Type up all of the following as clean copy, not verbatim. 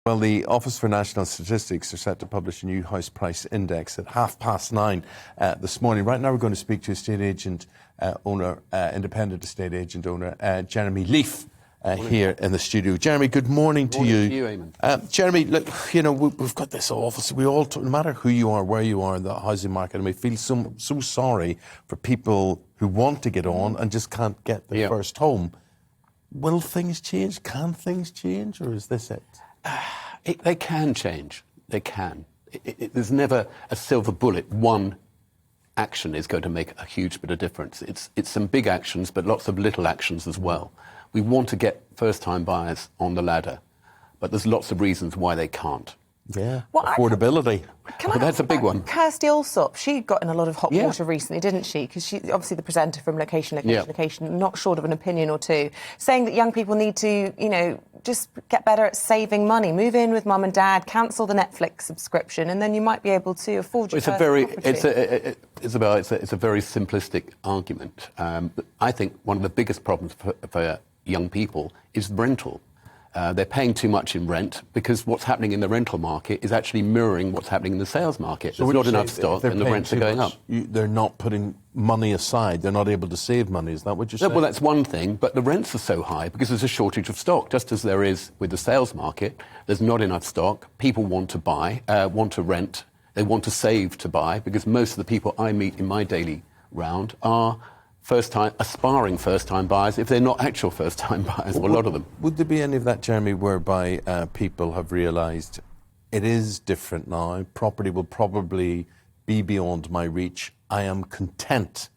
Well, the Office for National Statistics are set to publish a new house price index at 9:30 this morning. Right now we're going to speak to estate agent independent estate agent owner, Jeremy Leaf, here in the studio. Jeremy, good morning to you. Good morning to you, Eamon. Jeremy, look, you know, we've got this office. We all, no matter who you are, where you are in the housing market, and we feel so sorry for people who want to get on and just can't get their first home. Will things change? Can things change? Or is this it? They can change. They can. There's never a silver bullet. One action is going to make a huge bit of difference. It's some big actions, but lots of little actions as well. We want to get first-time buyers on the ladder, but there's lots of reasons why they can't. Yeah, well, affordability. That's a big one. Kirsty Allsop, she got in a lot of hot water recently, didn't she? Because she's obviously the presenter from Location, not short of an opinion or two, saying that young people need to, you know, just get better at saving money, move in with mum and dad, cancel the Netflix subscription, and then you might be able to afford your first property. It's a very simplistic argument. I think one of the biggest problems for young people is rental. They're paying too much in rent because what's happening in the rental market is actually mirroring what's happening in the sales market. There's not enough stock and the rents are going up. They're not putting money aside. They're not able to save money. Is that what you're saying? Well, that's one thing, but the rents are so high because there's a shortage of stock, just as there is with the sales market. There's not enough stock. People want to buy, want to rent. They want to save to buy because most of the people I meet in my daily round are aspiring first-time buyers, if they're not actual first-time buyers, a lot of them. Would there be any of that, Jeremy, whereby people have realised it is different now, property will probably be beyond my reach, I am content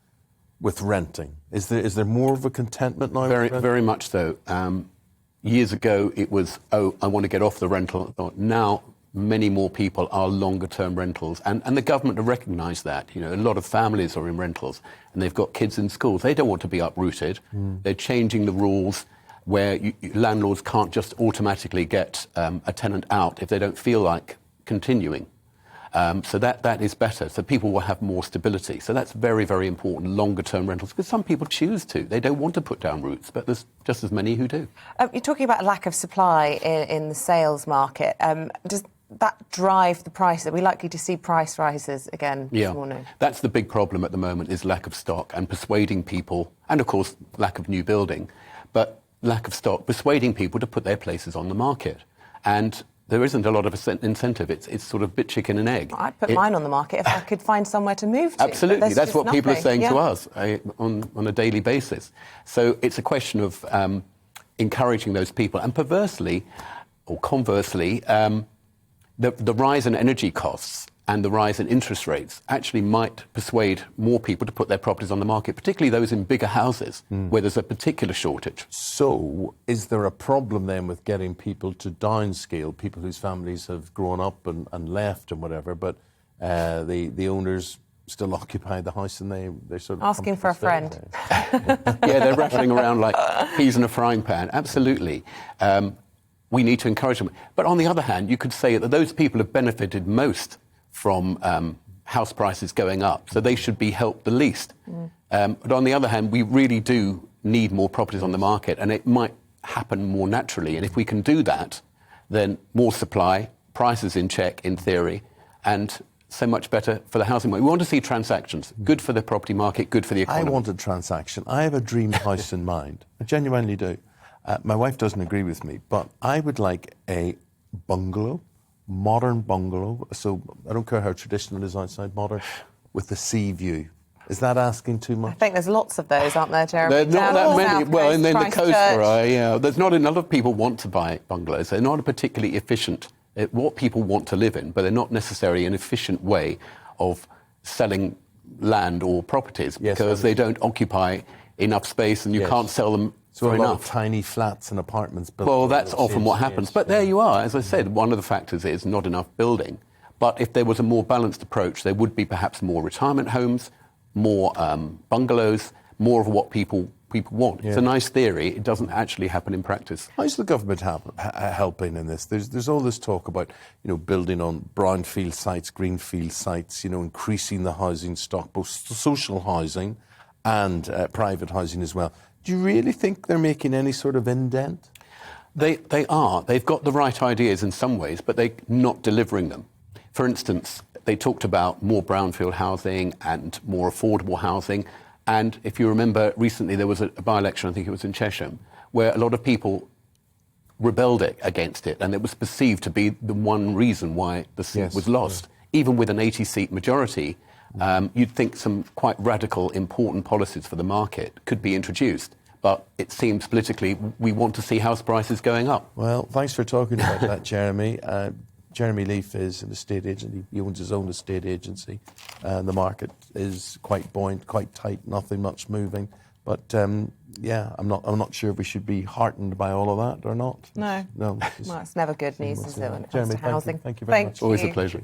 with renting? Is there more of a contentment now? Very much so. Years ago, it was, I want to get off the rental. Now, many more people are longer-term rentals, and the government have recognised that. You know, a lot of families are in rentals, and they've got kids in schools. They don't want to be uprooted. They're changing the rules where landlords can't just automatically get a tenant out if they don't feel like continuing. So that is better. So people will have more stability. So that's very, very important, longer-term rentals, because some people choose to. They don't want to put down roots, but there's just as many who do. You're talking about a lack of supply in the sales market. Does that drive the price? Are we likely to see price rises again this morning? That's the big problem at the moment, is lack of stock and persuading people, and of course lack of new building, but lack of stock, persuading people to put their places on the market. And there isn't a lot of incentive. It's sort of bit chicken and egg. I'd put mine on the market if I could find somewhere to move to. Absolutely. That's what people are saying to us on a daily basis. So it's a question of encouraging those people. And perversely, or conversely, the rise in energy costs and the rise in interest rates actually might persuade more people to put their properties on the market, particularly those in bigger houses where there's a particular shortage. So is there a problem then with getting people to downscale, people whose families have grown up and left and whatever, but the owners still occupy the house and they're sort of asking for a friend? Yeah, they're rattling around like peas in a frying pan. Absolutely. We need to encourage them. But on the other hand, you could say that those people have benefited most from house prices going up, so they should be helped the least. But on the other hand, we really do need more properties on the market, and it might happen more naturally. And if we can do that, then more supply, prices in check, in theory, and so much better for the housing market. We want to see transactions. Good for the property market, good for the economy. I want a transaction. I have a dream house in mind. I genuinely do. My wife doesn't agree with me, but I would like a bungalow, modern bungalow, so I don't care how traditional it is outside, modern, with the sea view. Is that asking too much? I think there's lots of those, aren't there, Jeremy? There's not that many. Well, and then the coast where there's not enough people want to buy bungalows. They're not a particularly efficient, what people want to live in, but they're not necessarily an efficient way of selling land or properties because they don't occupy enough space and you can't sell them. So a lot of tiny flats and apartments built. Well, that's often what happens. But there you are. As I said, one of the factors is not enough building. But if there was a more balanced approach, there would be perhaps more retirement homes, more bungalows, more of what people want. It's a nice theory. It doesn't actually happen in practice. How's the government helping in this? There's all this talk about, you know, building on brownfield sites, greenfield sites, you know, increasing the housing stock, both social housing and private housing as well. Do you really think they're making any sort of indent? They are. They've got the right ideas in some ways, but they're not delivering them. For instance, they talked about more brownfield housing and more affordable housing. And if you remember, recently there was a by-election, I think it was in Chesham, where a lot of people rebelled against it, and it was perceived to be the one reason why the seat was lost. Even with an 80-seat majority, you'd think some quite radical, important policies for the market could be introduced. But it seems politically we want to see house prices going up. Well, thanks for talking about that, Jeremy. Jeremy Leaf is an estate agent. He owns his own estate agency. The market is quite buoyant, quite tight, nothing much moving. But yeah, I'm not sure if we should be heartened by all of that or not. No. No. Well, it's never good news, is it, when it comes Jeremy, to housing? thank you very much. Always a pleasure.